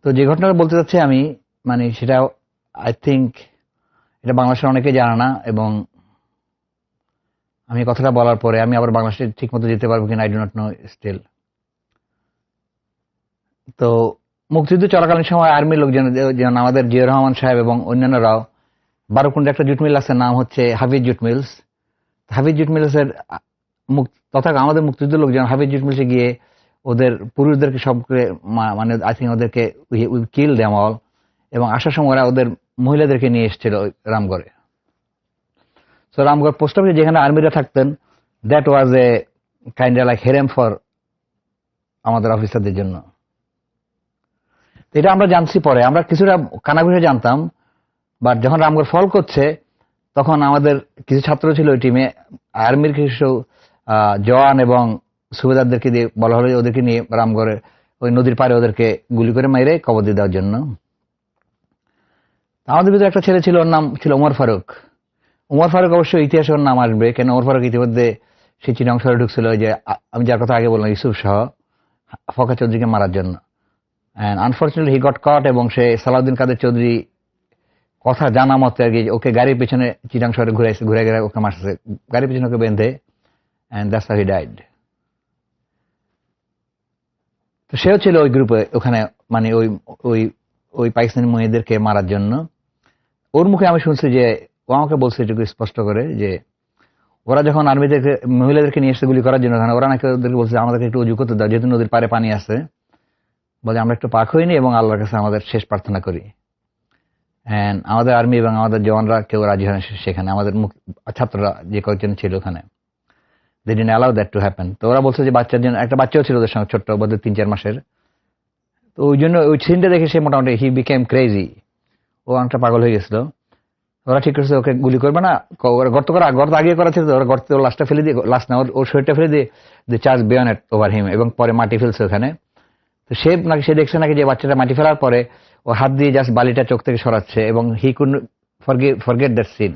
তো যে ঘটনাটা বলতে চাচ্ছি আমি, মানে সেটা আই থিঙ্ক এটা বাংলাদেশের অনেকে জানে না, এবং আমি কথাটা বলার পরে আমি আবার বাংলাদেশে ঠিক মতো যেতে পারবো কিনা I do not know still. তো মুক্তিযুদ্ধ চলাকালীন সময় আর্মির লোকজন, যেমন আমাদের জিয়াউর রহমান সাহেব এবং অন্যান্যরাও, বারোকুণ্ডে একটা জুট মিল আছে, নাম হচ্ছে হাফিজ জুট মিলস। হাফিজ জুট মিলসের তথা আমাদের মুক্তিযুদ্ধ লোকজন হাফিজ জুট মিলসে গিয়ে ওদের পুরুষদেরকে সবকে মানে আই থিঙ্ক ওদেরকে উই কিল দেম অল, এবং আসার সময় ওরা ওদের মহিলাদেরকে নিয়ে এসেছিল রামগড়ে। তো রামগড় পোস্ট অফিসে যেখানে আর্মিরা থাকতেন, that was a kind like harem for আমাদের অফিসারদের জন্য। এটা আমরা জানছি পরে, আমরা কিছুটা কানাঘুষে জানতাম, বাট যখন রামগড় ফল করছে তখন আমাদের কিছু ছাত্র ছিল ওই টিমে, আর্মির কিছু জওয়ান এবং সুবেদারদেরকে দিয়ে বলা হলো ওদেরকে নিয়ে রামগড়ে ওই নদীর পাড়ে ওদেরকে গুলি করে মেরে কবর দিয়ে দেওয়ার জন্য। আমাদের ভিতরে একটা ছেলে ছিল, ওর নাম ছিল ওমর ফারুক। ওমর ফারুক অবশ্যই ইতিহাসে ওর নাম আসবে, কেন ওমর ফারুক ইতিমধ্যে সেই চিটাং শহরে ঢুকছিল, ওই যে আমি যার কথা আগে বললাম ইউসুফ সহ ফখা চৌধুরীকে মারার জন্য। And unfortunately he got caught, এবং সে সালাউদ্দিন কাদের চৌধুরী কথা জানা মতে আর কি ওকে গাড়ির পেছনে চিটাং শহরে ঘুরে ওকে মারছে, গাড়ির পেছনে ওকে বেঁধে, and that's how he died. তো সেও ছিল ওই গ্রুপে ওখানে, মানে ওই ওই ওই পাকিস্তানি মেয়েদেরকে মারার জন্য। ওর মুখে আমি শুনছি যে ও আমাকে বলছে এটুকু স্পষ্ট করে যে ওরা যখন আর্মিদেরকে মহিলাদেরকে নিয়ে এসে গুলি করার জন্য, ওরা নাকি ওদেরকে বলছে আমাদেরকে একটু অজু করতে দাও, যেহেতু নদীর পাড়ে পানি আছে, বলে আমরা একটু পাক হইনি এবং আল্লাহর কাছে আমাদের শেষ প্রার্থনা করি। এন্ড আমাদের আর্মি এবং আমাদের জওয়ানরা কেউ রাজি হয় না সেখানে, আমাদের ছাত্ররা যে কয়েকজন ছিল ওখানে, they didn't allow that to happen। তো ওরা বলছে যে বাচ্চার জন্য, একটা বাচ্চাও ছিল ওদের সঙ্গে, ছোট্ট বোধহয় 3-4 মাসের। তো ওই জন্য ওই সিনটা দেখে সে মোটামুটি হি বিকেম ক্রেজি, ও অনেকটা পাগল হয়ে গেছিল। ওরা ঠিক করেছে ওকে গুলি করবে না, ওরা গর্ত আগে করা ছিল, ওরা গর্তে ওর লাশটা ফেলে দিয়ে, লাশ না ওর শরীরটা ফেলে দিয়ে দি চার্জ বেয়নেট ওভার হিম, এবং পরে মাটি ফেলছে ওখানে। তো সে দেখছে নাকি যে বাচ্চাটা মাটি ফেলার পরে ও হাত দিয়ে জাস্ট বালিটা চোখ থেকে সরাচ্ছে, এবং he could forget that scene.